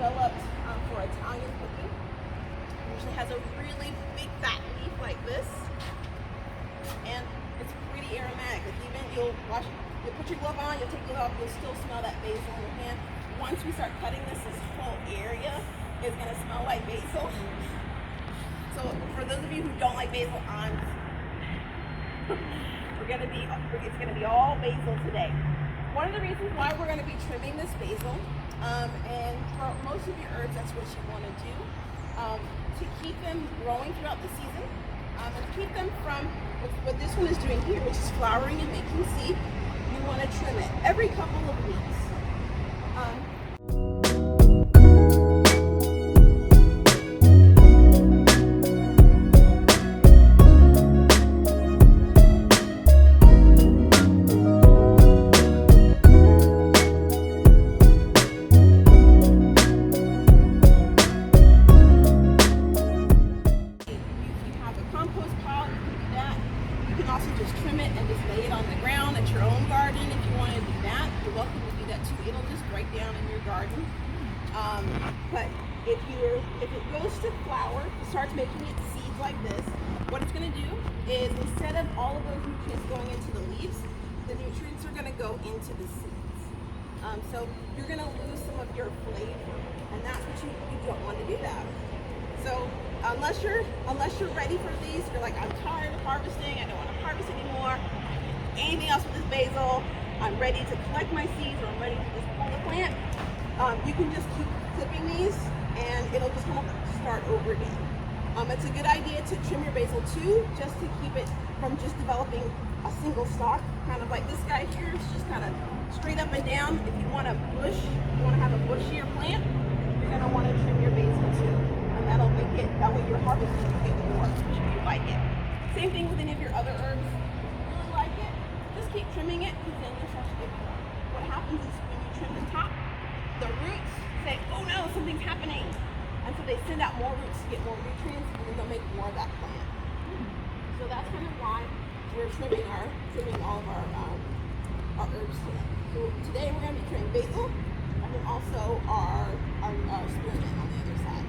developed for Italian cooking. It usually has a really big fat leaf like this, and it's pretty aromatic. Like even you'll put your glove on, you'll take the glove off, you'll still smell that basil in your hand. Once we start cutting this whole area is gonna smell like basil. So for those of you who don't like basil, it's gonna be all basil today. One of the reasons why we're gonna be trimming this basil, and for most of your herbs, that's what you wanna do, to keep them growing throughout the season, and to keep them from what this one is doing here, which is flowering and making seed. You wanna trim it every couple of weeks. But if it goes to flower, starts making its seeds like this, what it's going to do is instead of all of those nutrients going into the leaves, the nutrients are going to go into the seeds. So you're going to lose some of your flavor, and that's what you don't want to do that. So unless you're ready for these, you're like, I'm tired of harvesting, I don't want to harvest anymore, anything else with this basil, I'm ready to collect my seeds, or I'm ready to just pull the plant. You can just keep clipping these and it'll just kind of start over again. It's a good idea to trim your basil too, just to keep it from just developing a single stalk, kind of like this guy here. It's just kind of straight up and down. If you want a bush, you want to have a bushier plant, you're going to want to trim your basil too. And that'll make it, that way your harvest will get more if you like it. Same thing with any of your other herbs. If you really like it, just keep trimming it, because then you'll start to get more. What happens is when you trim the top, the roots say, oh no, something's happening. And so they send out more roots to get more nutrients, and then they'll make more of that plant. So that's kind of why we're trimming all of our herbs today. So today we're going to be trimming basil, and then also our spearmint on the other side.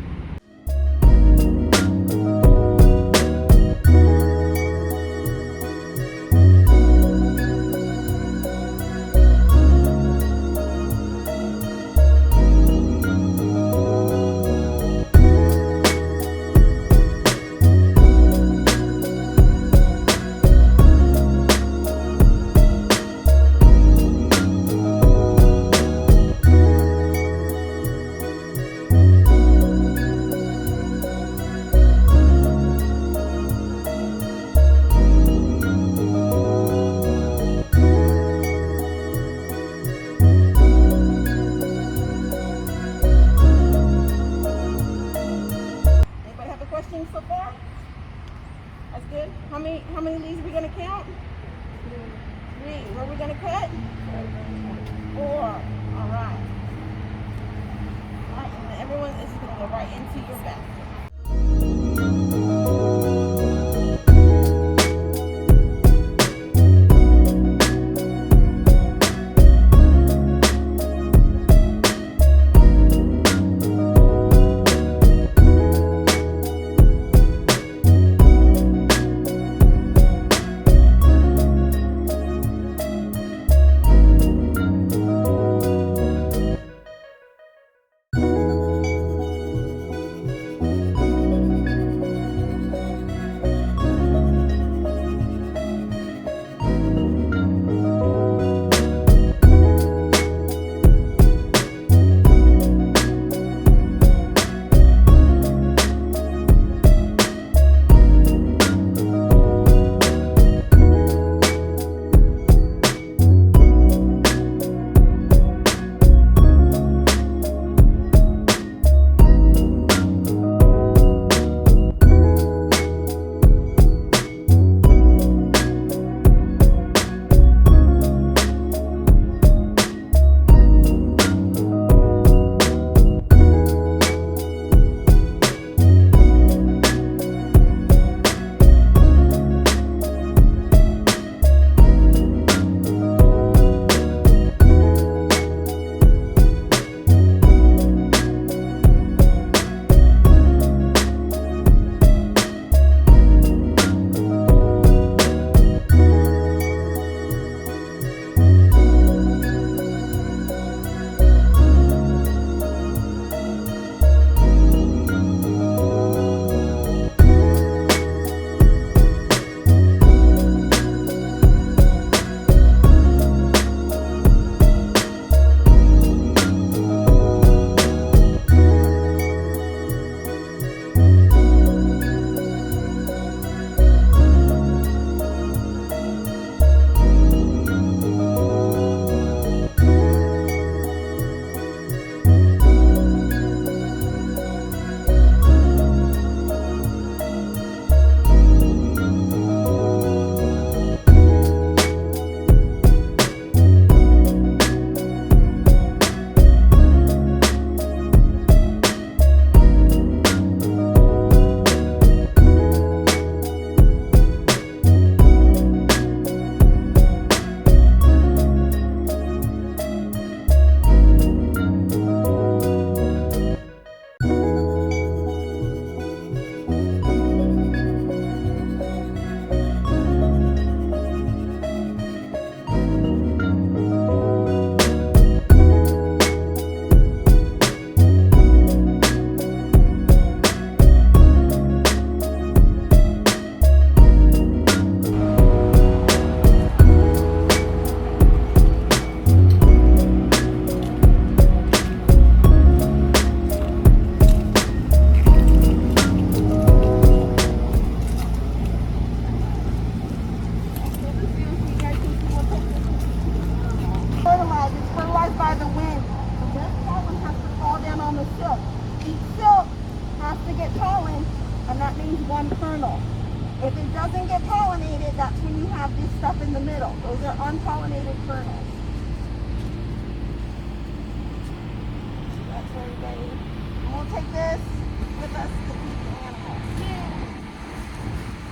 So far? That's good. How many leaves are we going to count? 3. Where are we going to cut? 4. All right. All right, and then everyone, this is going to go right into your basket. silk. Each silk has to get pollen, and that means one kernel. If it doesn't get pollinated, that's when you have this stuff in the middle. Those are unpollinated kernels. That's everybody. And we'll take this with us to feed the animals.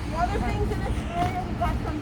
The other things in this area, we've got some